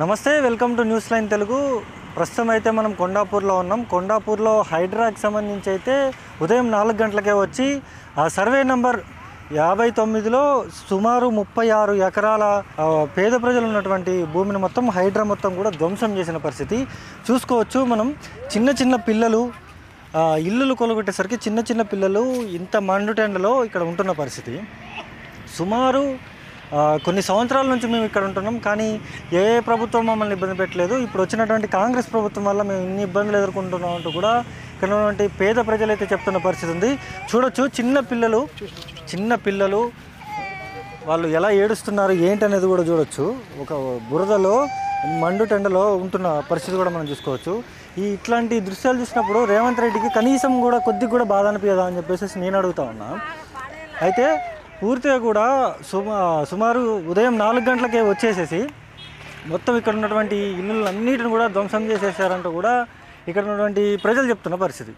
నమస్తే, welcome to news line Telugu. ప్రస్తుతం అయితే మనం కొండాపూర్లో ఉన్నాం. కొండాపూర్లో హైడ్రాకి సంబంధించి అయితే ఉదయం 4 గంటలకే వచ్చి ఆ సర్వే నంబర్ 59లో సుమారు 36 ఎకరాల పేద ప్రజలు ఉన్నటువంటి భూమిని మొత్తం హైడ్రా మొత్తం కూడా ధ్వంసం చేసిన పరిస్థితి చూసుకోవచ్చు. మనం చిన్న పిల్లలు ఇల్లులు కొలగొట్టేసరికి చిన్న పిల్లలు ఇంత మండుటెండలో ఇక్కడ ఉంటున్న పరిస్థితి. సుమారు కొన్ని సంవత్సరాల నుంచి మేము ఇక్కడ ఉంటున్నాం, కానీ ఏ ప్రభుత్వం మమ్మల్ని ఇబ్బంది పెట్టలేదు. ఇప్పుడు వచ్చినటువంటి కాంగ్రెస్ ప్రభుత్వం వల్ల మేము ఇన్ని ఇబ్బందులు ఎదుర్కొంటున్నాం అంటూ కూడా ఇక్కడ ఉన్నటువంటి పేద ప్రజలైతే చెప్తున్న పరిస్థితి ఉంది. చూడొచ్చు, చిన్న పిల్లలు వాళ్ళు ఎలా ఏడుస్తున్నారు ఏంటనేది కూడా చూడొచ్చు. ఒక బురదలో మండుటెండలో ఉంటున్న పరిస్థితి కూడా మనం చూసుకోవచ్చు. ఇట్లాంటి దృశ్యాలు చూసినప్పుడు రేవంత్ రెడ్డికి కనీసం కూడా కొద్దిగా కూడా బాధ అనిపించదా అని చెప్పేసి నేను అడుగుతా ఉన్నా. అయితే పూర్తిగా కూడా సుమారు ఉదయం 4 గంటలకే వచ్చేసేసి మొత్తం ఇక్కడ ఉన్నటువంటి ఇళ్ళన్నిటిని కూడా ధ్వంసం చేసేసారంటూ కూడా ఇక్కడ ఉన్నటువంటి ప్రజలు చెప్తున్న పరిస్థితి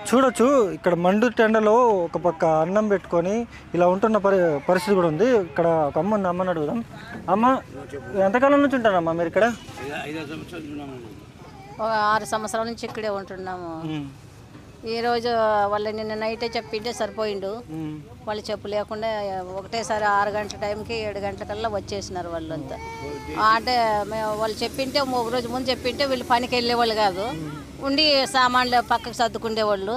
చూడొచ్చు. ఇక్కడ మండు టెండలో ఒక పక్క అన్నం పెట్టుకొని ఇలా ఉంటున్న పరిస్థితి కూడా ఉంది. ఇక్కడ ఒక అమ్మని అడుగుదాం. అమ్మ, ఎంతకాలం నుంచి ఉంటారమ్మా మీరు ఇక్కడ? 6 సంవత్సరాల నుంచి ఇక్కడే ఉంటున్నాము. ఈరోజు వాళ్ళు నిన్న నైటే చెప్పింటే సరిపోయిండు. వాళ్ళు చెప్పు లేకుండా ఒకటేసారి 6 గంటల టైంకి 7 గంటలకల్లా వచ్చేసినారు వాళ్ళంతా. అంటే వాళ్ళు చెప్పింటే ఒక రోజు ముందు చెప్పింటే వీళ్ళు పనికి వెళ్ళేవాళ్ళు కాదు, ఉండి సామాన్లు పక్కకు సర్దుకుండేవాళ్ళు.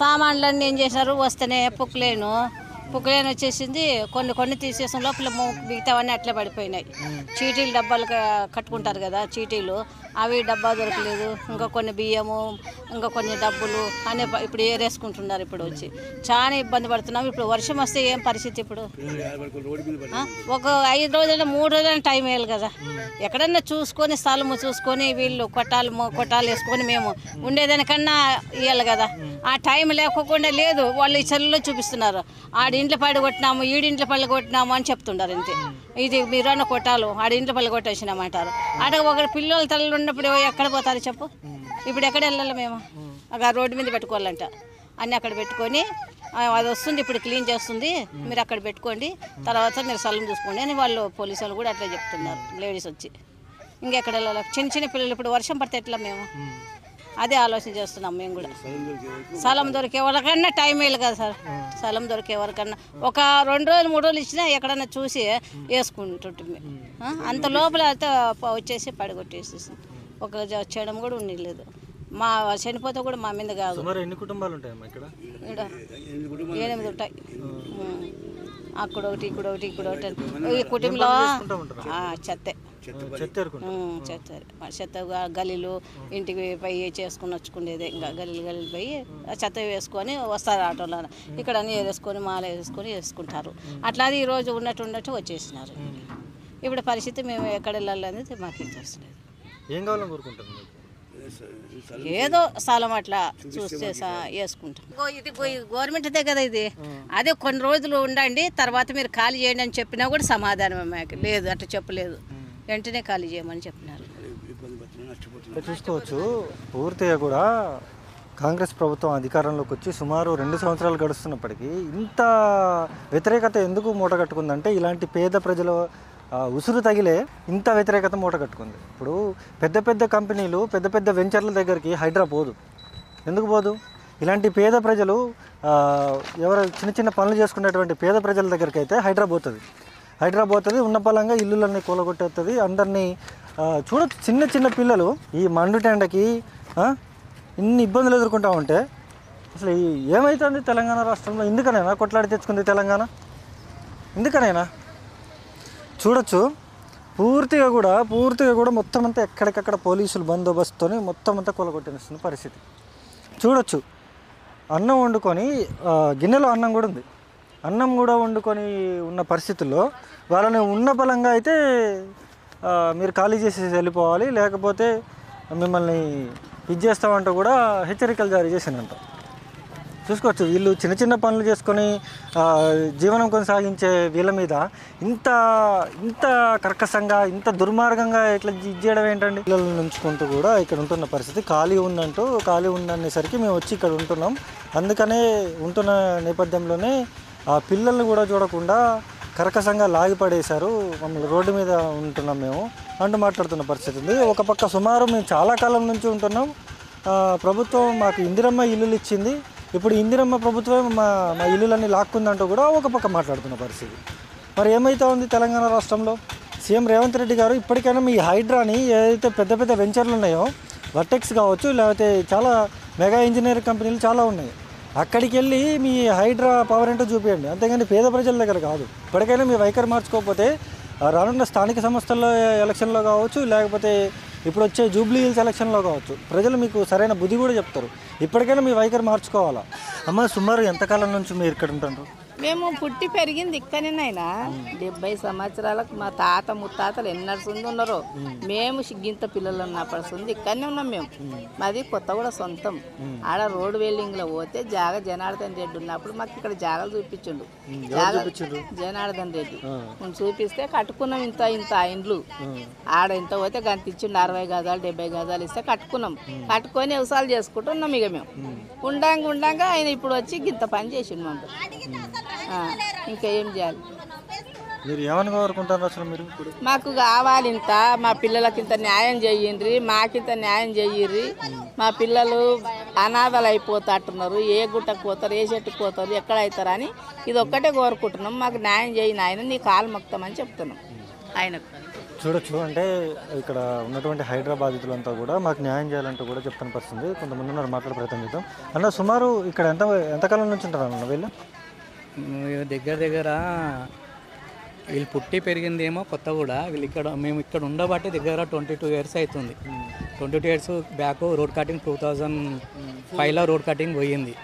సామాన్లన్నీ ఏం చేసినారు, వస్తేనే పుక్లేను వచ్చేసింది. కొన్ని తీసేసిన లోపల మిగతావన్నీ అట్లే పడిపోయినాయి. చీటీలు డబ్బాలు కట్టుకుంటారు కదా, చీటీలు అవి డబ్బా దొరకలేదు. ఇంకా కొన్ని బియ్యము, ఇంకా కొన్ని డబ్బులు అనే ఇప్పుడు ఏరేసుకుంటున్నారు. ఇప్పుడు వచ్చి చాలా ఇబ్బంది పడుతున్నాం. ఇప్పుడు వర్షం వస్తే ఏం పరిస్థితి? ఇప్పుడు ఒక 5 రోజులు 3 రోజులు టైం వేయాలి కదా. ఎక్కడన్నా చూసుకొని స్థలము చూసుకొని వీళ్ళు కొట్టాలు వేసుకొని మేము ఉండేదానికన్నా ఇవ్వాలి కదా. ఆ టైం లేకోకుండా లేదు. వాళ్ళు ఈ చెల్లులో చూపిస్తున్నారు, ఆడింట్లో పడి కొట్టినాము, ఈడింట్లో పళ్ళు కొట్టినాము అని చెప్తుంటారు. అంతే, ఇది మీరన్న కొట్టాలు ఆడింట్లో పళ్ళు కొట్టేసినామంటారు. అక్కడ ఒక పిల్లల తల్లు ఉన్నప్పుడు ఎక్కడ పోతారు చెప్పు? ఇప్పుడు ఎక్కడ వెళ్ళాలి మేము? అక్కడ రోడ్డు మీద పెట్టుకోవాలంట. అన్నీ అక్కడ పెట్టుకొని అది వస్తుంది, ఇప్పుడు క్లీన్ చేస్తుంది, మీరు అక్కడ పెట్టుకోండి, తర్వాత మీరు స్థలం చూసుకోండి అని వాళ్ళు పోలీసు వాళ్ళు కూడా అట్లా చెప్తున్నారు. లేడీస్ వచ్చి ఇంకెక్కడ వెళ్ళాలి? చిన్న పిల్లలు ఇప్పుడు వర్షం పడితే ఎట్లా? మేము అదే ఆలోచన చేస్తున్నాం. మేము కూడా స్థలం దొరికే వరకన్నా టైం వేయాలి కదా సార్. స్థలం దొరికే వరకన్నా ఒక 2 రోజులు 3 రోజులు ఇచ్చినా ఎక్కడన్నా చూసి వేసుకుంటుంటే అంత లోపల అయితే వచ్చేసి పడగొట్టేసేసి ఒక చేయడం కూడా ఉండలేదు. మా చనిపోతే కూడా మా మీద కాదు. ఎన్ని కుటుంబాలు ఉంటాయి ఇక్కడ? 8 ఉంటాయి. అక్కడ ఒకటి, ఇక్కడ ఒకటి, ఇక్కడ ఒకటి. ఈ కుటుంబంలో చెత్త గలీలు ఇంటికి పోయి చేసుకుని వచ్చుకునేదే. ఇంకా గలీలు పోయి చెత్త వేసుకొని వస్తారు ఆటోలో. ఇక్కడ అన్నీ వేసుకొని మాల వేసుకుంటారు. అట్లా అది ఈరోజు ఉన్నట్టు వచ్చేసినారు. ఇప్పుడు పరిస్థితి మేము ఎక్కడ వెళ్ళాలనేది మాకు తెలుస్తుంది. ఏం కావాలని కోరుకుంటారు? ఏదో స్థలం అట్లా చూస్తే వేసుకుంటాం. ఇది గవర్నమెంట్దే కదా ఇది. అదే కొన్ని రోజులు ఉండండి, తర్వాత మీరు ఖాళీ చేయండి అని చెప్పినా కూడా సమాధానం మాకు లేదు. అట్లా చెప్పలేదు, వెంటనే ఖాళీ చేయమని చెప్పినారు. చూసుకోవచ్చు, పూర్తిగా కూడా కాంగ్రెస్ ప్రభుత్వం అధికారంలోకి వచ్చి సుమారు 2 సంవత్సరాలు గడుస్తున్నప్పటికీ ఇంత వ్యతిరేకత ఎందుకు మూటగట్టుకుందంటే, ఇలాంటి పేద ప్రజల ఉసురు తగిలే ఇంత వ్యతిరేకత మూటగట్టుకుంది. ఇప్పుడు పెద్ద కంపెనీలు, పెద్ద వెంచర్ల దగ్గరికి హైడ్రా పోదు. ఎందుకు పోదు? ఇలాంటి పేద ప్రజలు ఎవరు చిన్న పనులు చేసుకునేటువంటి పేద ప్రజల దగ్గరికి అయితే హైడ్రా పోతుంది. ఉన్న పలంగా ఇల్లులన్నీ కూలగొట్టేస్తుంది. అందరినీ చూడొచ్చు, చిన్న పిల్లలు ఈ మండుటెండకి ఇన్ని ఇబ్బందులు ఎదుర్కొంటా ఉంటే అసలు ఏమవుతుంది తెలంగాణ రాష్ట్రంలో? ఎందుకనైనా కొట్లాడి తెచ్చుకుంది తెలంగాణ? ఎందుకనైనా చూడొచ్చు, పూర్తిగా కూడా మొత్తం అంతా ఎక్కడికక్కడ పోలీసులు బందోబస్తుతో మొత్తం అంతా కూలగొట్టేస్తున్న పరిస్థితి చూడొచ్చు. అన్నం వండుకొని గిన్నెలో అన్నం కూడా ఉంది. అన్నం కూడా వండుకొని ఉన్న పరిస్థితుల్లో వాళ్ళని ఉన్న బలంగా అయితే మీరు ఖాళీ చేసి వెళ్ళిపోవాలి, లేకపోతే మిమ్మల్ని ఇది చేస్తామంటూ కూడా హెచ్చరికలు జారీ చేసినంట. చూసుకోవచ్చు, వీళ్ళు చిన్న పనులు చేసుకొని జీవనం కొనసాగించే వీళ్ళ మీద ఇంత కర్కశంగా, ఇంత దుర్మార్గంగా ఇట్లా ఇది చేయడం ఏంటండి? పిల్లలు నుంచుకుంటూ కూడా ఇక్కడ ఉంటున్న పరిస్థితి. ఖాళీ ఉందనేసరికి మేము వచ్చి ఇక్కడ ఉంటున్నాం. అందుకనే ఉంటున్న నేపథ్యంలోనే ఆ పిల్లల్ని కూడా చూడకుండా కరకసంగా లాగిపడేశారు, మమ్మల్ని రోడ్డు మీద ఉంటున్నాం మేము అంటూ మాట్లాడుతున్న పరిస్థితి ఉంది. ఒక పక్క సుమారు మేము చాలా కాలం నుంచి ఉంటున్నాం, ప్రభుత్వం మాకు ఇందిరమ్మ ఇల్లులు ఇచ్చింది, ఇప్పుడు ఇందిరమ్మ ప్రభుత్వం మా ఇల్లులన్నీ లాక్కుందంటూ కూడా ఒక పక్క మాట్లాడుతున్న పరిస్థితి. మరి ఏమైతే ఉంది తెలంగాణ రాష్ట్రంలో? సీఎం రేవంత్ రెడ్డి గారు ఇప్పటికైనా మీ హైడ్రాని ఏదైతే పెద్ద పెద్ద వెంచర్లు ఉన్నాయో, వర్టెక్స్ కావచ్చు, లేకపోతే చాలా మెగా ఇంజనీరింగ్ కంపెనీలు చాలా ఉన్నాయి, అక్కడికి వెళ్ళి మీ హైడ్రా పవర్ ఏంటో చూపించండి, అంతేగాని పేద ప్రజల దగ్గర కాదు. ఇప్పటికైనా మీ వైఖరి మార్చుకోకపోతే రానున్న స్థానిక సంస్థల ఎలక్షన్లో కావచ్చు, లేకపోతే ఇప్పుడు వచ్చే జూబ్లీ హిల్స్ ఎలక్షన్లో కావచ్చు, ప్రజలు మీకు సరైన బుద్ధి కూడా చెప్తారు. ఇప్పటికైనా మీ వైఖరి మార్చుకోవాలా. అమ్మ, సుమారు ఎంతకాలం నుంచి మీరు ఇక్కడ ఉంటారు? మేము పుట్టి పెరిగింది ఇక్కడనేనైనా 70 సంవత్సరాలకు మా తాత ముత్తాతలు ఎన్నర్సుంది ఉన్నారో, మేము గింత పిల్లలు ఉన్నప్పటి ఇక్కడనే ఉన్నాం మేము. మాది కొత్తగూడ సొంతం. ఆడ రోడ్ వెల్డింగ్లో పోతే జనార్దన్ రెడ్డి ఉన్నప్పుడు మాకు ఇక్కడ జాగాలు చూపించిండు. జనార్దన్ రెడ్డి చూపిస్తే కట్టుకున్నాం ఇంత ఇంత ఇండ్లు. ఆడ ఇంత పోతే గంత ఇచ్చిండు, 60 గజాలు 70 గజాలు ఇస్తే కట్టుకున్నాం. కట్టుకొని వ్యవసాయాలు చేసుకుంటున్నాం. ఇక మేము ఉండంగా ఆయన ఇప్పుడు వచ్చి గింత పని చేసిండు మమ్మల్ని. ఇంకా ఏం చేయాలి? మీరు ఏమని కోరుకుంటారు అసలు? మీరు మాకు కావాలి ఇంత, మా పిల్లలకి ఇంత న్యాయం చెయ్యండి, మాకింత న్యాయం చెయ్యిర్రి. మా పిల్లలు అనాథలు అయిపోతాంటున్నారు, ఏ గుట్టకు పోతారు, ఏ చెట్టుకు పోతారు, ఎక్కడ అవుతారు అని ఇది ఒక్కటే కోరుకుంటున్నాం. మాకు న్యాయం చేయి నాయన, నీ కాలు మొక్తామని చెప్తున్నాం ఆయనకు. చూడొచ్చు, అంటే ఇక్కడ ఉన్నటువంటి హైదరాబాదితులంతా కూడా మాకు న్యాయం చేయాలంటూ కూడా చెప్తున్న పరిస్థితి. కొంతమంది ఉన్నారు, మాట్లాడే ప్రయత్నం చేద్దాం. అన్న, సుమారు ఇక్కడ ఎంతకాలం నుంచి ఉంటారు అన్న వీళ్ళు? దగ్గర వీళ్ళు పుట్టి పెరిగిందేమో కొత్తగూడ. మేము ఇక్కడ ఉండబట్టి దగ్గర 22 ఇయర్స్ అవుతుంది. 22 ఇయర్స్ బ్యాక్ రోడ్ కటింగ్ 2005లో రోడ్ కటింగ్ పోయింది.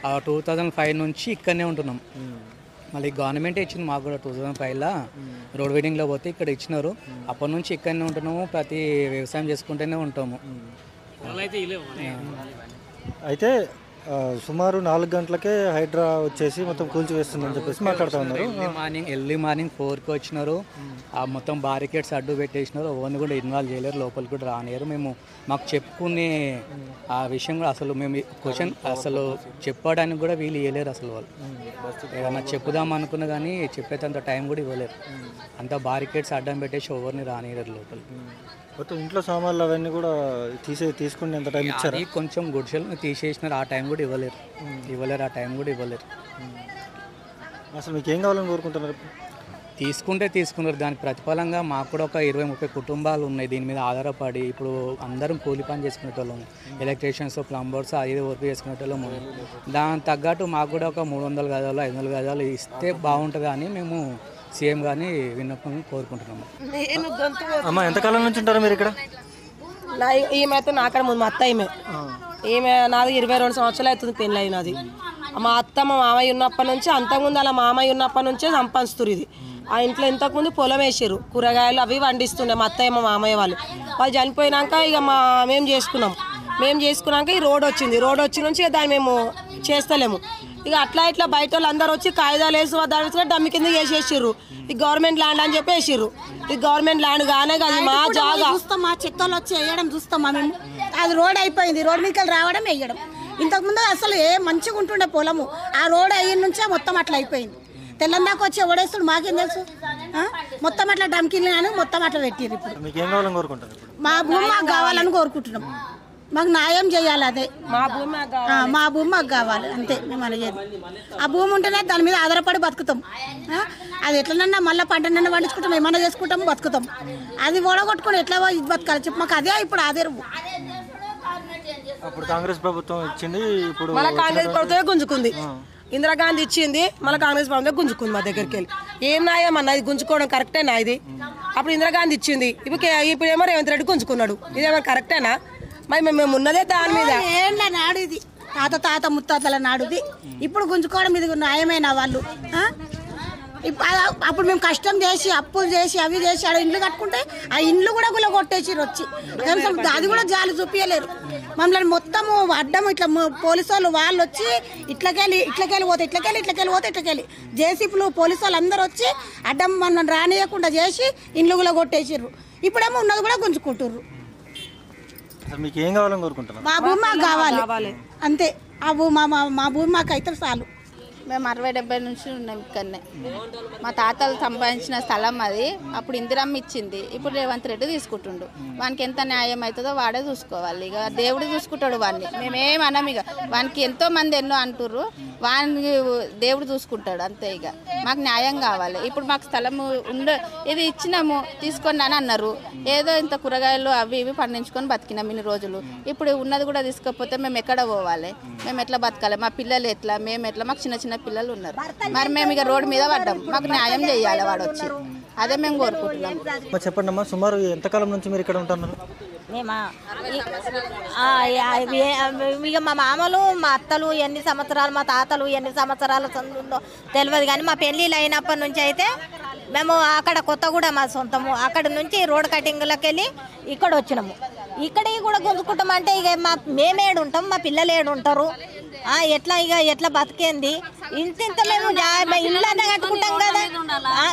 ఆ 2005 నుంచి ఇక్కడనే ఉంటున్నాం. మళ్ళీ గవర్నమెంటే ఇచ్చింది మాకు కూడా 2005లో రోడ్ వెడ్డింగ్లో పోతే ఇక్కడ ఇచ్చినారు. అప్పటి నుంచి ఇక్కడనే ఉంటున్నాము, ప్రతి వ్యవసాయం చేసుకుంటూనే ఉంటాము. అయితే సుమారు 4 గంటలకే హైడ్రా వచ్చేసి మొత్తం కూల్చివేస్తుందని చెప్పేసి మాట్లాడుతూ ఉన్నారు. ఎర్లీ మార్నింగ్ 4కి వచ్చినారు. ఆ మొత్తం బారికేడ్స్ అడ్డు పెట్టేసినారు. ఎవరిని కూడా ఇన్వాల్వ్ చేయలేరు, లోపలికి కూడా రానియరు. మాకు చెప్పుకునే ఆ విషయం కూడా అసలు మేము క్వశ్చన్ అసలు చెప్పడానికి కూడా వీళ్ళు ఇవ్వలేరు. అసలు వాళ్ళు ఏదైనా చెప్పుదాం అనుకున్నా కానీ చెప్పేంత టైం కూడా ఇవ్వలేరు. అంతా బారికేడ్స్ అడ్డం పెట్టేసి ఎవరిని రానియరు లోపలికి. మొత్తం ఇంట్లో సామాన్లు అవన్నీ కూడా తీసుకుని ఎంత టైం ఇచ్చారు? కొంచెం గుడిసెలు తీసేసినారు, ఆ టైం కూడా ఇవ్వలేరు. ఆ టైం కూడా ఇవ్వలేరు. అసలు మీకు ఏం కావాలని కోరుకుంటున్నారు? తీసుకున్నారు. దానికి ప్రతిఫలంగా మాకు కూడా ఒక 20-30 కుటుంబాలు ఉన్నాయి దీని మీద ఆధారపడి. ఇప్పుడు అందరం కూలి పని చేసుకునేటోళ్ళము, ఎలక్ట్రీషియన్స్, ప్లంబర్స్, అది వర్క్ చేసుకునేటోళ్ళము. దానికి తగ్గట్టు మాకు కూడా ఒక 300 గజాలు 500 గజాలు ఇస్తే బాగుంటుంది అని మేము సీఎం గారిని విన్నపం కోరుకుంటున్నాము. అమ్మ, ఎంతకాలం నుంచి ఉంటారు మీరు ఇక్కడ? ఈమె అయితే నాకడ ముందు మా అత్త ఈమె నాది 22 సంవత్సరాలు అవుతుంది పెళ్ళి అయినది. మా అత్త మా మామయ్య ఉన్నప్పటి నుంచి, అంతకుముందు అలా మామయ్య ఉన్నప్పటి నుంచే సంపాదిస్తారు. ఇది ఆ ఇంట్లో ఇంతకుముందు పొలం వేసారు, కూరగాయలు అవి వండిస్తుండే మా అత్తయ్య మా మామయ్య వాళ్ళు చనిపోయినాక ఇక మేము చేసుకున్నాక ఈ రోడ్ వచ్చింది. రోడ్ వచ్చి నుంచి దాన్ని మేము చేస్తలేము. ఇక అట్లా ఇట్లా బయట వాళ్ళు అందరూ వచ్చి కాగితాలు వేసి దాని డమ్మి కింద వేసేసారు. ఈ గవర్నమెంట్ ల్యాండ్ అని చెప్పి వేసారు. ఇది గవర్నమెంట్ ల్యాండ్ గానే కాదు, మా జాగా. చూస్తాం, మా చెత్తలు వచ్చి వేయడం చూస్తామా మేము. అది రోడ్ అయిపోయింది, రోడ్ మీదకి రావడం వేయడం. ఇంతకుముందు అసలు మంచిగా ఉంటుండే పొలము, ఆ రోడ్ అయిన నుంచే మొత్తం అట్లా అయిపోయింది. తెల్లందాకా వచ్చి ఎవడేస్తాడు మాకేం తెలుసు. మొత్తం అట్లా డమ్కిల్ని అని మొత్తం అట్లా పెట్టిరు. ఇప్పుడు మా భూమి మాకు కావాలని కోరుకుంటున్నాం. మాకు న్యాయం చేయాలి, అదే మా భూమి మాకు కావాలి, అంతే. మేము అనేది ఆ భూమి ఉంటేనే దాని మీద ఆధారపడి బతుకుతాం. అది ఎట్లనన్నా మళ్ళీ పంటనన్నా పండించుకుంటాం, ఏమన్నా చేసుకుంటాం, బతుకుతాం. అది ఓడగొట్టుకుని ఎట్లా ఇది బతకాలి చెప్పు. మాకు అదే ఇప్పుడు ఆధారము. అప్పుడు కాంగ్రెస్ ప్రభుత్వం ఇచ్చింది, ఇప్పుడు మళ్ళీ కాంగ్రెస్ ప్రభుత్వమే గుంజుకుంది. ఇందిరాగాంధీ ఇచ్చింది, మళ్ళీ కాంగ్రెస్ ప్రభుత్వం గుంజుకుంది మా దగ్గరికి వెళ్ళి. ఏం న్యాయం అన్న, ఇది గుంజుకోవడం కరెక్టేనా? ఇది అప్పుడు ఇందిరాగాంధీ ఇచ్చింది, ఇప్పుడు ఏమో రేవంత్ రెడ్డి గుంజుకున్నాడు. ఇదేమో కరెక్టేనా? మరి మేము ఉన్నదే దాని మీద. ఏంట నాడు ఇది, తాత ముత్తాతల నాడుది. ఇప్పుడు గుంజుకోవడం ఇది న్యాయమైన వాళ్ళు? అప్పుడు మేము కష్టం చేసి అప్పులు చేసి అవి చేసి ఆడ ఇండ్లు కట్టుకుంటే ఆ ఇండ్లు కూడా గుల్ల కొట్టేసిరు వచ్చి. అది కూడా జాలి చూపించలేరు మమ్మల్ని. మొత్తము అడ్డం ఇట్లా పోలీసు వాళ్ళు వచ్చి ఇట్లకెళ్ళి పోతే జేసీపీలు పోలీసు వాళ్ళు అందరూ వచ్చి అడ్డం మమ్మల్ని రానియకుండా చేసి ఇండ్లు గుల్ల కొట్టేసిర్రు. ఇప్పుడేమో ఉన్నది కూడా గుంజుకుంటుర్రు. మీకు ఏం కావాలని కోరుకుంటున్నారు? మా భూమి మాకు కావాలి, అంతే. ఆ భూమి మా భూమి మాకు అయితే చాలు. మేము 60-70 నుంచి ఉన్నాం ఇక్కడనే. మా తాతలు సంపాదించిన స్థలం అది. అప్పుడు ఇందిరమ్మ ఇచ్చింది, ఇప్పుడు రేవంత్ రెడ్డి తీసుకుంటుండు. వానికి ఎంత న్యాయం అవుతుందో వాడే చూసుకోవాలి. ఇక దేవుడు చూసుకుంటాడు వాడిని, మేమేమన్నాం. ఇక వానికి ఎంతో మంది ఎన్నో అంటుర్రు, వాడిని దేవుడు చూసుకుంటాడు అంతే. ఇక మాకు న్యాయం కావాలి. ఇప్పుడు మాకు స్థలం ఇది ఇచ్చినాము తీసుకొని అని అన్నారు. ఏదో ఇంత కూరగాయలు అవి ఇవి పండించుకొని బతికినాం ఇన్ని రోజులు. ఇప్పుడు ఉన్నది కూడా తీసుకోకపోతే మేము ఎక్కడ పోవాలి? మేము ఎట్లా బతకాలి? మా పిల్లలు ఎట్లా, మేము ఎట్లా? మాకు చిన్న చిన్న పిల్లలు ఉన్నారు. మరి మేము ఇక రోడ్డు మీద పడ్డాం. మాకు న్యాయం చేయాలి వాడు వచ్చి, అదే మేము కోరుకుంటున్నాం. చెప్పండి అమ్మా, సుమారు ఎంతకాలం నుంచి మీరు ఇక్కడ ఉంటున్నారు? మేమా ఇక మా మామలు మా అత్తలు ఎన్ని సంవత్సరాలు, మా తాతలు ఎన్ని సంవత్సరాల సందుందో తెలియదు. కానీ మా పెళ్ళిళ్ళు అయినప్పటి నుంచి అయితే మేము అక్కడ కొత్తగూడెం మా సొంతము. అక్కడ నుంచి రోడ్ కటింగ్లకు వెళ్ళి ఇక్కడ వచ్చినాము. ఇక్కడ కూడా గుంజుకుంటాం అంటే ఇక మేమేడు ఉంటాం, మా పిల్లలు ఏడు ఉంటారు. ఎట్లా ఇక ఎట్లా బతికేంది? ఇంత మేము ఇళ్ళనే కట్టుకుంటాం కదా.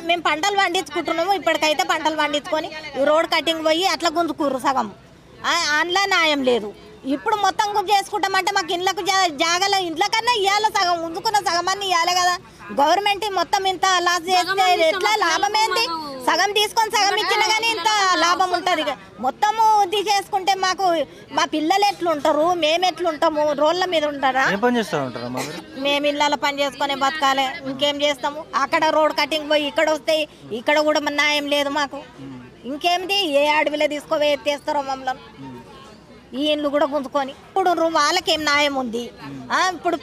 మేము పంటలు పండించుకుంటున్నాము. ఇప్పటికైతే పంటలు పండించుకొని ఈ రోడ్ కటింగ్ పోయి అట్లా గుంజుకుర్రు సగం. అందులో న్యాయం లేదు. ఇప్పుడు మొత్తం గుంజు చేసుకుంటామంటే మాకు ఇళ్ళకు జాగాలో ఇంట్లో కన్నా ఇవ్వాలి, సగం ఉంచుకున్న సగం అన్ని ఇవ్వాలి కదా. గవర్నమెంట్ మొత్తం ఇంత లాస్ చేస్తే ఎట్లా? లాభం ఏంటి? సగం తీసుకొని సగం ఇచ్చినా కానీ ఇంత లాభం ఉంటుంది. మొత్తము తీసేసుకుంటే మాకు మా పిల్లలు ఎట్లుంటారు, మేము ఎట్లుంటాము? రోడ్ల మీద ఉంటారా? మేము ఇళ్ళలో పని చేసుకొని బతకాలి, ఇంకేం చేస్తాము? అక్కడ రోడ్ కటింగ్ పోయి ఇక్కడ వస్తాయి, ఇక్కడ కూడా న్యాయం లేదు మాకు. ఇంకేమిటి? ఏ అడవిలో తీసుకోవే ఎత్తేస్తారో మమ్మల్ని. ఈ ఇండ్లు కూడా గుంజుకొని ఇప్పుడు వాళ్ళకేం న్యాయం ఉంది? ఇప్పుడు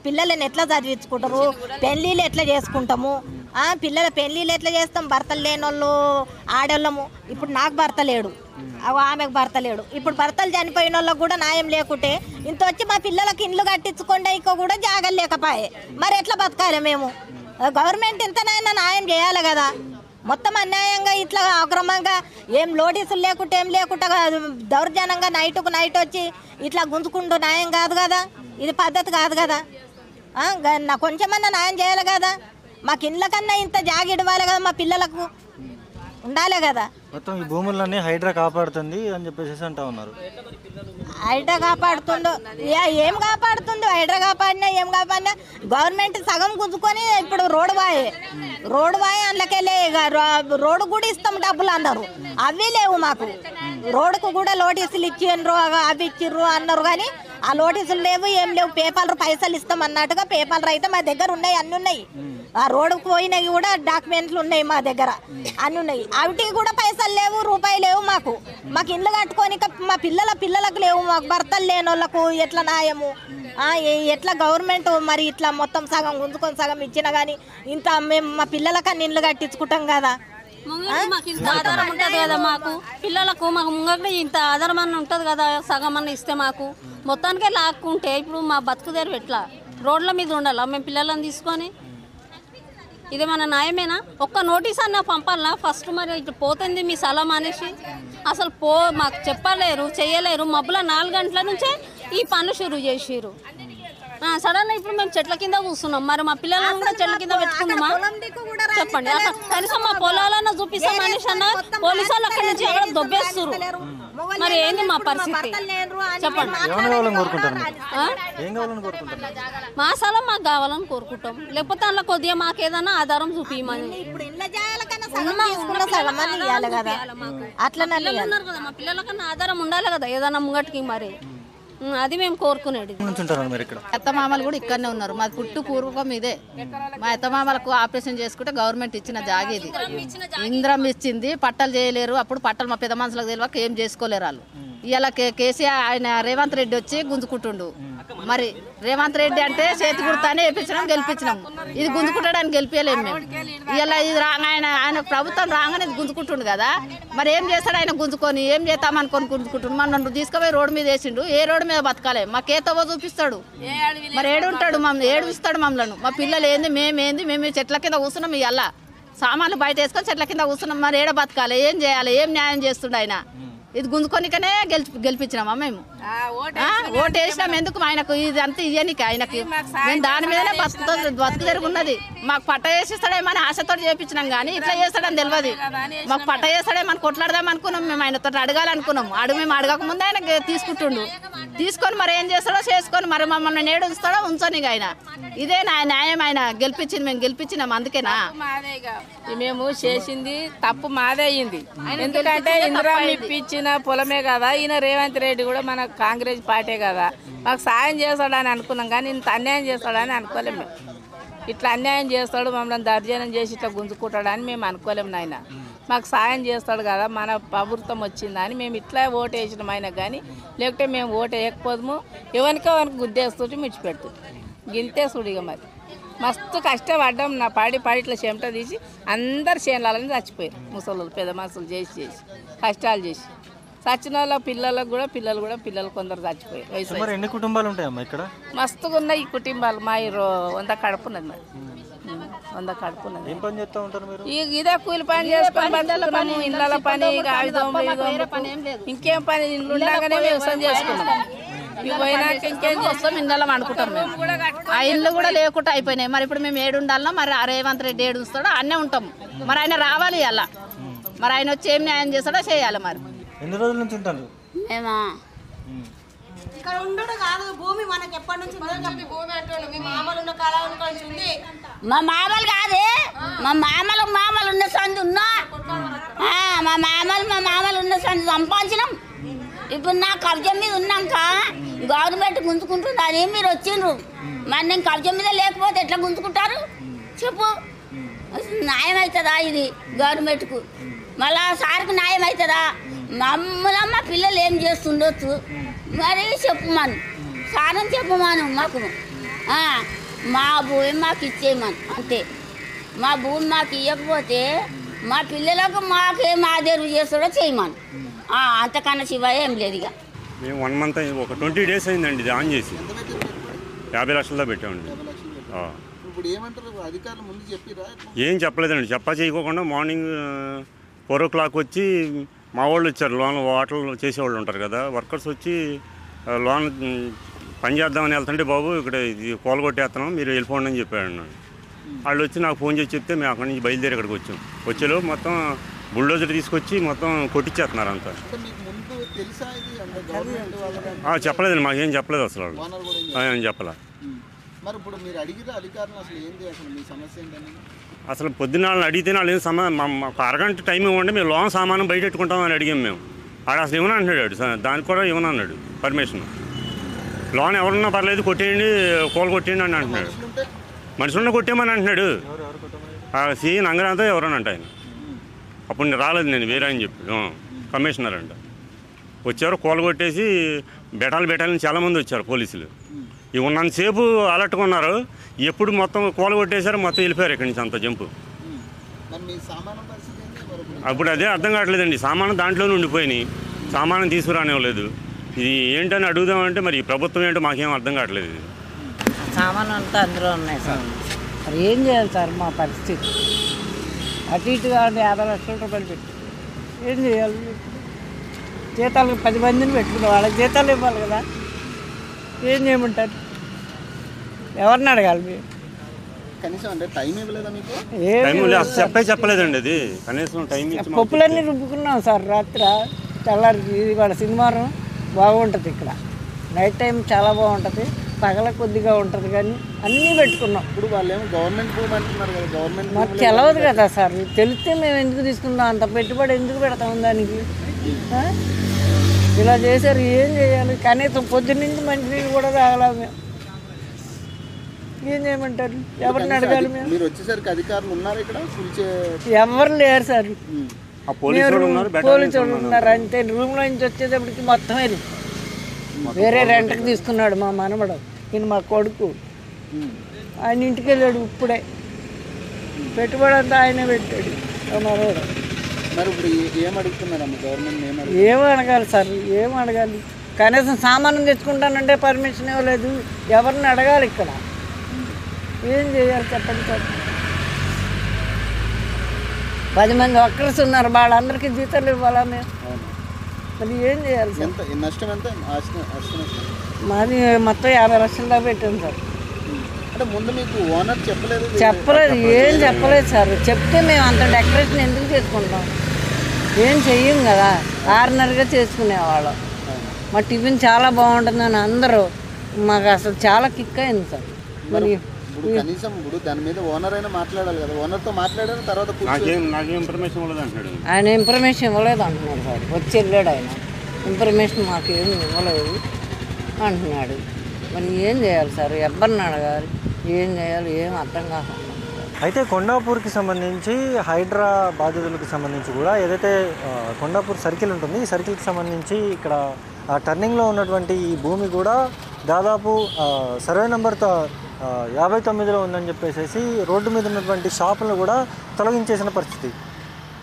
పిల్లలని ఎట్లా చదివించుకుంటారు? పెళ్ళిళ్ళు ఎట్లా చేసుకుంటాము? పిల్లల పెళ్ళిళ్ళు ఎట్లా చేస్తాం? భర్తలు లేని వాళ్ళు ఆడవాళ్ళము. ఇప్పుడు నాకు భర్త లేడు, ఆమెకు భర్త లేడు. ఇప్పుడు భర్తలు చనిపోయిన వాళ్ళకు కూడా న్యాయం లేకుంటే ఇంత వచ్చి మా పిల్లలకి ఇండ్లు కట్టించుకుంటే ఇంకో కూడా జాగలు లేకపోయే మరి ఎట్లా బతకాలి మేము? గవర్నమెంట్ ఇంతనైనా న్యాయం చేయాలి కదా. మొత్తం అన్యాయంగా ఇట్లా అక్రమంగా ఏం నోటీసులు లేకుంటే ఏం లేకుండా దౌర్జన్యంగా నైట్కు నైట్ వచ్చి ఇట్లా గుంజుకుంటూ న్యాయం కాదు కదా. ఇది పద్ధతి కాదు కదా. కొంచెమన్నా న్యాయం చేయాలి కదా. మాకు ఇండ్ల కన్నా ఇంత జాగిడవాలి కదా, మా పిల్లలకు ఉండాలి కదా. మొత్తం ఈ భూములన్నీ హైడ్రా కాపాడుతుంది అని చెప్పేసి అంటా ఉన్నారు. హైడ్రా కాపాడుతుండో ఏం కాపాడుతుందో? హైడ్రా కాపాడినా ఏం కాపాడినా గవర్నమెంట్ సగం గుంజుకొని ఇప్పుడు రోడ్డు బాయ్ అందులోకెళ్ళి రోడ్డు కూడా ఇస్తాం డబ్బులు అన్నారు. అవి లేవు మాకు. రోడ్డుకు కూడా నోటీసులు ఇచ్చిండ్రు, అవి ఇచ్చిర్రు అన్నారు. కానీ ఆ నోటీసులు లేవు, ఏం లేవు. పేపర్లు పైసలు ఇస్తాం అన్నట్టుగా పేపర్లు అయితే మా దగ్గర ఉన్నాయి, అన్నీ ఉన్నాయి. ఆ రోడ్డుకు పోయినవి కూడా డాక్యుమెంట్లు ఉన్నాయి మా దగ్గర, అన్నీ ఉన్నాయి. అవిటికి కూడా పైసలు లేవు, రూపాయి లేవు మాకు. ఇండ్లు కట్టుకొని మా పిల్లలకు లేవు. మాకు భర్తలు లేని వాళ్ళకు ఎట్లా న్యాయము? ఎట్లా గవర్నమెంట్ మరి ఇట్లా మొత్తం సగం గుంజుకొని సగం ఇచ్చినా కానీ ఇంత మేము మా పిల్లలకన్నా ఇండ్లు కట్టించుకుంటాం కదా. మాకు ఇంత ఆధారం ఉంటుంది కదా, మాకు పిల్లలకు మాకు ముంగట ఇంత ఆధారం అన్న ఉంటుంది కదా. సగం అన్న ఇస్తే మాకు మొత్తానికే లాక్కుంటే ఇప్పుడు మా బతుకుదేరు ఎట్లా? రోడ్ల మీద ఉండాలా మేము పిల్లలను తీసుకొని? ఇది మన న్యాయమేనా? ఒక్క నోటీస్ అన్న పంపాలా ఫస్ట్? మరి ఇట్లా పోతుంది మీ స్థలం అనేసి అసలు మాకు చెప్పలేరు, చెయ్యలేరు. మబ్బుల 4 గంటల నుంచే ఈ పనులు షురు చేసిర్రు. సడన్ ఇప్పుడు మేము చెట్ల కింద కూర్చున్నాం. మరి మా పిల్లలను కూడా చెట్ల కింద పెట్టుకుందామా? చెప్పండి. కనీసం మా పొలాలన్నా చూపిస్తాం అనేసి అన్న పోలీసు వాళ్ళు అక్కడి నుంచి అక్కడ దొబ్బేస్తున్నారు. మరి ఏంది మా పరిస్థితి చెప్పండి. మా స్థలం మాకు కావాలని కోరుకుంటాం. లేకపోతే అందులో కొద్దిగా మాకు ఏదైనా ఆధారం చూపించమని. మా పిల్లలకన్నా ఆధారం ఉండాలి కదా ఏదైనా ముంగటికి. మరి అది మేము కోరుకునేది. అత్తమామలు కూడా ఇక్కడనే ఉన్నారు. మాది పుట్టు పూర్వకం ఇదే. మా అత్తమామలకు ఆపరేషన్ చేసుకుంటే గవర్నమెంట్ ఇచ్చిన జాగేది. ఇంద్రం ఇచ్చింది. పట్టలు చేయలేరు. అప్పుడు పట్టలు మా పెద్ద మనుషులకు తెలియక ఏం చేసుకోలేరు వాళ్ళు. ఇలా కేసీఆర్ ఆయన రేవంత్ రెడ్డి వచ్చి గుంజుకుంటుండు. మరి రేవంత్ రెడ్డి అంటే చేతి గుర్తానే వేయించినాం, గెలిపించినాం. ఇది గుంజుకుంటాడానికి గెలిపించలేము మేము. ఇలా ఇది ఆయన ప్రభుత్వం రాగానే గుంజుకుంటుండు కదా. మరి ఏం చేస్తాడు ఆయన గుంజుకొని? ఏం చేస్తామనుకొని గుంజుకుంటుండు. మన తీసుకుపోయి రోడ్డు మీద వేసిండు. ఏ రోడ్డు మీద బతకాలి? మాకేతోవో చూపిస్తాడు. మరి ఏడుంటాడు మమ్మల్ని, ఏడుస్తాడు మమ్మల్ని. మా పిల్లలు ఏంది, మేమేంది? మేము చెట్ల కింద కూర్చున్నాం. ఇవాళ సామాన్లు బయట వేసుకొని చెట్ల కింద కూర్చున్నాం. మరి ఏడ బతకాలి? ఏం చేయాలి? ఏం న్యాయం చేస్తుండ ఆయన? ఇది గుంజుకొనికనే గెలిపించినామా మేము? ఓటు వేసినాం ఎందుకు? ఆయనకు ఇది అంతా ఇయ్యనికి ఆయనకి మేము దాని మీదనే బతుకు జరుగున్నది. మాకు పట్ట వేసిస్తాడేమని ఆశతో చేయించినాం కానీ ఇట్లా చేస్తాడని తెలియదు. మాకు పట్ట చేస్తాడేమని కొట్లాడదాం అనుకున్నాం. మేము ఆయనతో అడగాలనుకున్నాం. మేము అడగక ముందే ఆయన తీసుకుంటుండు. తీసుకొని మరి ఏం చేస్తాడో చేసుకొని మరి మమ్మల్ని నేడు ఉంచుతాడో ఉంచని ఆయన ఇదే నా న్యాయం. ఆయన గెలిపించింది, మేము గెలిపించినాం అందుకేనా. మేము చేసింది తప్పు మాదే అయ్యింది. ఎందుకంటే ఇందిరా ఇప్పించిన పొలమే కదా, ఈయన రేవంత్ రెడ్డి కూడా మన కాంగ్రెస్ పార్టీ కదా, మాకు సాయం చేస్తాడని అనుకున్నాం కానీ ఇంత అన్యాయం చేస్తాడని అనుకోలేము. మేము ఇట్లా అన్యాయం చేస్తాడు, మమ్మల్ని దర్జనం చేసి ఇట్లా గుంజుకుంటాడని మేము అనుకోలేము. నాయన మాకు సాయం చేస్తాడు కదా, మన ప్రభుత్వం వచ్చిందని మేము ఇట్లా ఓటు వేసినాం ఆయన. కానీ లేకపోతే మేము ఓటు వేయకపోదాము, ఎవరికో ఎవరికి గుద్దేస్తుంటే మిడిచిపెడుతుంది గింతే సుడిగా. మరి మస్తు కష్టపడ్డాం, నా పాడి ఇట్లా చెమట తీసి అందరు చేనులని చచ్చిపోయారు. ముసలు పెద్ద మనుషులు చేసి కష్టాలు చేసి చచ్చిన వాళ్ళ పిల్లలు కూడా కొందరు చచ్చిపోయారు. ఎన్ని కుటుంబాలు ఉంటాయమ్మా ఇక్కడ? మస్తుగా ఉన్నాయి ఈ కుటుంబాలు. మా 100 కడుపున్నది. మరి 100 కడుపున్నది. ఏం పని చేస్తూ ఉంటారు మీరు? ఇదే కూలి పని చేసుకొని బతుకుతున్నాము. ఇళ్ళ పని, ఇంకేం పని, ఇల్లు ఉండగానే వ్యవసాయం చేసుకున్నాం. పోయినాక ఇంకేం చేస్తాం, ఇళ్ళం అనుకుంటాం మేము. ఆ ఇల్లు కూడా లేకుండా అయిపోయినాయి. మరి ఇప్పుడు మేము ఏడు ఉండాలన్నా, మరి రేవంత్ రెడ్డి ఏడు ఉంచుతాడో అన్నే ఉంటాము. మరి ఆయన రావాలి అలా, మరి ఆయన వచ్చి ఏం న్యాయం చేస్తాడో చేయాలి. మరి ఎన్ని రోజుల నుంచి ఉంటారు? మేమా ఇక్కడ ఉండడు కాదు, భూమి మనకి ఎప్పటి నుంచి భూమి అంటాడు. మీ మామలు ఉన్న కాలం నుంచి ఉంది. మా మామలు కాదే, మా మామలు ఉన్న సంది ఉన్నా, మా మామలు ఉన్న సంది సంపాదించినాం. ఇప్పుడు నా కబ్జా మీద ఉన్నాక గవర్నమెంట్ గుంజుకుంటుంది అని మీరు వచ్చిండ్రు. మరి నేను కబ్జా మీద లేకపోతే ఎట్లా గుంజుకుంటారు చెప్పు? న్యాయం అవుతుందా ఇది గవర్నమెంట్కు? మళ్ళా సార్కు న్యాయం అవుతుందా? మమ్మల్ని పిల్లలు ఏం చేస్తుండొచ్చు మరి చెప్పమాను, సారని చెప్పమాను. మాకు మా భూమి మాకు ఇచ్చేయమని అంతే. మా భూమి మాకు ఇవ్వకపోతే మా పిల్లలకు మాకేం ఆదేరు చేస్తాడో చేయమని, అంతకన్నా శివ ఏం లేదు. ఇక మేము 1 మంత్ ఒక 20 days అయిందండి ఇది ఆన్ చేసి. 50 లక్షల్లో పెట్టామండి. ఏం చెప్పలేదండి, చేయకోకుండా మార్నింగ్ 4 o'clock వచ్చి మా వాళ్ళు వచ్చారు. లోన్ వాటర్లు చేసేవాళ్ళు ఉంటారు కదా, వర్కర్స్ వచ్చి లోన్ పని చేద్దామని వెళ్తుంటే, బాబు ఇక్కడ ఇది కూలగొట్టేస్తున్నాం మీరు వెళ్ళిపోండి అని చెప్పాడు అన్నాడు. వాళ్ళు వచ్చి నాకు ఫోన్ చేసి చెప్తే మేము అక్కడి నుంచి బయలుదేరి ఇక్కడికి వచ్చాం. వచ్చేలో మొత్తం బుల్డోజర్ తీసుకొచ్చి మొత్తం కొట్టించేస్తున్నారు అంతా. చెప్పలేదండి, మాకేం చెప్పలేదు అసలు వాళ్ళు ఏం చెప్పలే. అసలు పొద్దున్న వాళ్ళని అడిగితే వాళ్ళు ఏం ఒక అరగంట టైం ఇవ్వండి, మేము లోన్ సామానం బయట పెట్టుకుంటామని అడిగాం మేము. ఆడు అసలు ఇవ్వను అంటున్నాడు, దానికి కూడా ఇవ్వను అన్నాడు పర్మిషన్. లోన్ ఎవరున్నా పర్లేదు కొట్టేయండి, కూల కొట్టేయండి అని అంటున్నాడు. మనుషులను కొట్టేయమని అంటున్నాడు. సి నంగరంతా ఎవరనంట ఆయన. అప్పుడు నేను రాలేదు, నేను వేరే అని చెప్పి కమిషనర్ అంట. వచ్చారు కూల కొట్టేసి బెటాలని చాలామంది వచ్చారు పోలీసులు. ఇవి ఉన్నంతసేపు అలర్ట్గా ఉన్నారు. ఎప్పుడు మొత్తం కూల కొట్టేశారు, మొత్తం వెళ్ళిపోయారు ఇక్కడి నుంచి అంత జంపు. అప్పుడు అదే అర్థం కావట్లేదండి, సామాను దాంట్లోనే ఉండిపోయినాయి, సామానం తీసుకురానివ్వలేదు. ఇది ఏంటని అడుగుదామంటే మరి ప్రభుత్వం ఏంటో మాకేం అర్థం కావట్లేదు. ఇది సామాను అంతా అందులో ఉన్నాయి సార్. మరి ఏం చేయాలి సార్ మా పరిస్థితి? అటు ఇటుగా 50 లక్షల రూపాయలు పెట్టి ఏం చేయాలి? జీతాలు 10 మందిని పెట్టుకున్న వాళ్ళకి జీతాలు ఇవ్వాలి కదా, ఏం చేయమంటారు? ఎవరిని అడగాలి మీరు? కనీసం అంటే టైం ఇవ్వలేదా మీకు? చెప్పలేదండి, అది కనీసం టైం. పప్పులన్నీ రుబ్బుకున్నాం సార్ రాత్రి తెల్లారి. ఇది వాళ్ళ సినిమారం బాగుంటుంది ఇక్కడ, నైట్ టైం చాలా బాగుంటుంది, పగల కొద్దిగా ఉంటుంది, కానీ అన్నీ పెట్టుకున్నాం. ఇప్పుడు వాళ్ళు ఏమో గవర్నమెంట్ భూమి అంటున్నారు కదా, గవర్నమెంట్ మాకు తెలియదు కదా సార్. తెలిస్తే మేము ఎందుకు తీసుకుందాం, అంత పెట్టుబడి ఎందుకు పెడతాం దానికి? ఇలా చేశారు, ఏం చేయాలి? కనీసం పొద్దున్నుంచి మంచినీళ్ళు కూడా తాగలా మేము. ఏం చేయమంటారు? ఎవరిని అడగాలి మేము? మీరు వచ్చేసరికి అధికారులు ఉన్నారు ఇక్కడ? ఎవరు లేరు సార్, పోలీసులు ఉన్నారు అంతే. రూమ్లో నుంచి వచ్చేటప్పటికి మొత్తం వెళ్ళి వేరే రెంట్కి తీసుకున్నాడు మా మనవడు, ఈయన మా కొడుకు. ఆయన ఇంటికి వెళ్ళాడు ఇప్పుడే, పెట్టుబడి అంతా ఆయనే పెట్టాడు మా మనవడు. మరి ఇప్పుడు ఏం అడుగుతున్నారమ్మా గవర్నమెంట్? ఏం అడగాలి సార్, ఏం అడగాలి? కనీసం సామానం తెచ్చుకుంటానంటే పర్మిషన్ ఇవ్వలేదు. ఎవరిని అడగాలి ఇక్కడ? ఏం చేయాలి చెప్పండి సార్? 10 మంది వర్కర్స్ ఉన్నారు, వాళ్ళందరికీ జీతాలు ఇవ్వాలా మేము? మరి ఏం చేయాలి సార్? నష్టం ఎంత? మాది మొత్తం 50 లక్షల దాకా పెట్టాను సార్. అంటే ముందు మీకు ఓనర్ చెప్పలేదు? ఏం చెప్పలేదు సార్. చెప్తే మేము అంత డెకరేషన్ ఎందుకు చేసుకుంటాం? ఏం చెయ్యం కదా, ఆర్డినరీగా చేసుకునేవాళ్ళం. మా టిఫిన్ చాలా బాగుంటుందని అందరూ మాకు అసలు చాలా కిక్ అయింది సార్. మరి ఇప్పుడు కనీసం ఇప్పుడు దాని మీద ఓనర్ అయినా మాట్లాడాలి కదా, ఓనర్తో మాట్లాడారు తర్వాత నాకేం ఇన్ఫర్మేషన్ ఇవ్వలేదు అంటున్నాడు. ఆయన ఇన్ఫర్మేషన్ ఇవ్వలేదు అంటున్నాడు సార్. వచ్చి వెళ్ళాడు ఆయన, ఇన్ఫర్మేషన్ మాకు ఏమి ఇవ్వలేదు అంటున్నాడు. మరి ఏం చేయాలి సార్? ఎవరిని అడగాలి, ఏం చేయాలి, ఏం అర్థం కాకుండా. అయితే కొండాపూర్కి సంబంధించి హైడ్రా బాధితులకు సంబంధించి కూడా ఏదైతే కొండాపూర్ సర్కిల్ ఉంటుంది, ఈ సర్కిల్కి సంబంధించి ఇక్కడ టర్నింగ్లో ఉన్నటువంటి ఈ భూమి కూడా దాదాపు సర్వే నెంబర్ 59లో ఉందని చెప్పేసి రోడ్డు మీద ఉన్నటువంటి షాపులను కూడా తొలగించేసిన పరిస్థితి.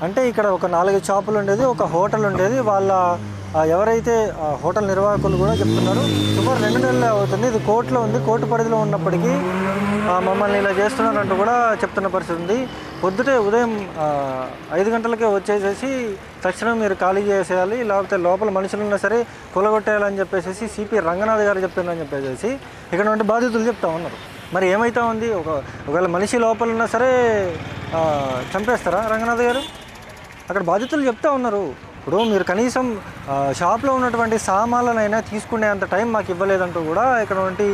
అంటే ఇక్కడ ఒక 4 షాపులు ఉండేది, ఒక హోటల్ ఉండేది. వాళ్ళ ఎవరైతే హోటల్ నిర్వాహకులు కూడా చెప్తున్నారు సుమారు 2 నెలలు అవుతుంది, ఇది కోర్టులో ఉంది, కోర్టు పరిధిలో ఉన్నప్పటికీ మమ్మల్ని ఇలా చేస్తున్నారంటూ కూడా చెప్తున్న పరిస్థితి ఉంది. పొద్దుటే ఉదయం 5 గంటలకే వచ్చేసేసి తక్షణం మీరు ఖాళీ చేసేయాలి, లేకపోతే లోపల మనుషులున్నా సరే కూలగొట్టేయాలని చెప్పేసి సిపి రంగనాథ్ గారు చెప్పారని చెప్పేసి ఇక్కడ నుండి బాధితులు చెప్తా ఉన్నారు. మరి ఏమైతా ఉంది? ఒకవేళ మనిషి లోపల ఉన్నా సరే చంపేస్తారా రంగనాథ్ గారు? అక్కడ బాధితులు చెప్తా ఉన్నారు. ఇప్పుడు మీరు కనీసం షాప్లో ఉన్నటువంటి సామాన్లనైనా తీసుకునే అంత టైం మాకు ఇవ్వలేదంటూ కూడా ఇక్కడ నుండి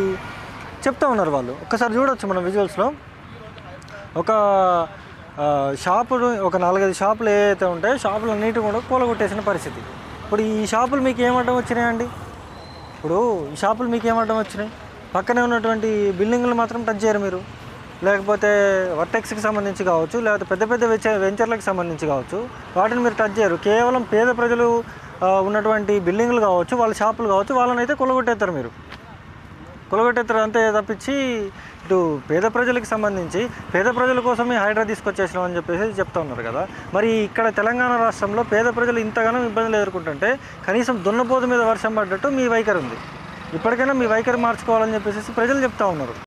చెప్తా ఉన్నారు వాళ్ళు. ఒక్కసారి చూడొచ్చు మనం విజువల్స్లో. ఒక షాపులు, ఒక 4-5 షాపులు ఏవైతే ఉంటాయో షాపులు అన్నిటి కూడా కూలగొట్టేసిన పరిస్థితి. ఇప్పుడు ఈ షాపులు మీకు ఏమడ్డం వచ్చినాయండి? ఇప్పుడు ఈ షాపులు మీకు ఏమడ్డం వచ్చినాయి? పక్కనే ఉన్నటువంటి బిల్డింగ్లు మాత్రం టచ్ చేయరు మీరు, లేకపోతే వర్టెక్స్కి సంబంధించి కావచ్చు, లేకపోతే పెద్ద పెద్ద వెంచర్లకు సంబంధించి కావచ్చు, వాటిని మీరు టచ్ చేయరు. కేవలం పేద ప్రజలు ఉన్నటువంటి బిల్డింగ్లు కావచ్చు, వాళ్ళ షాపులు కావచ్చు, వాళ్ళని అయితే కొలగొట్టేస్తారు మీరు, కొలగొట్టేస్తారు అంతే తప్పించి ఇటు పేద ప్రజలకు సంబంధించి పేద ప్రజల కోసమే హైడ్రా తీసుకొచ్చేసినాం అని చెప్పేసి చెప్తా ఉన్నారు కదా. మరి ఇక్కడ తెలంగాణ రాష్ట్రంలో పేద ప్రజలు ఇంతగానో ఇబ్బందులు ఎదుర్కొంటుంటే కనీసం దున్నపోతు మీద వర్షం పడ్డట్టు మీ వైఖరి ఉంది. ఇప్పటికైనా మీ వైఖరి మార్చుకోవాలని చెప్పేసి ప్రజలు చెప్తా ఉన్నారు.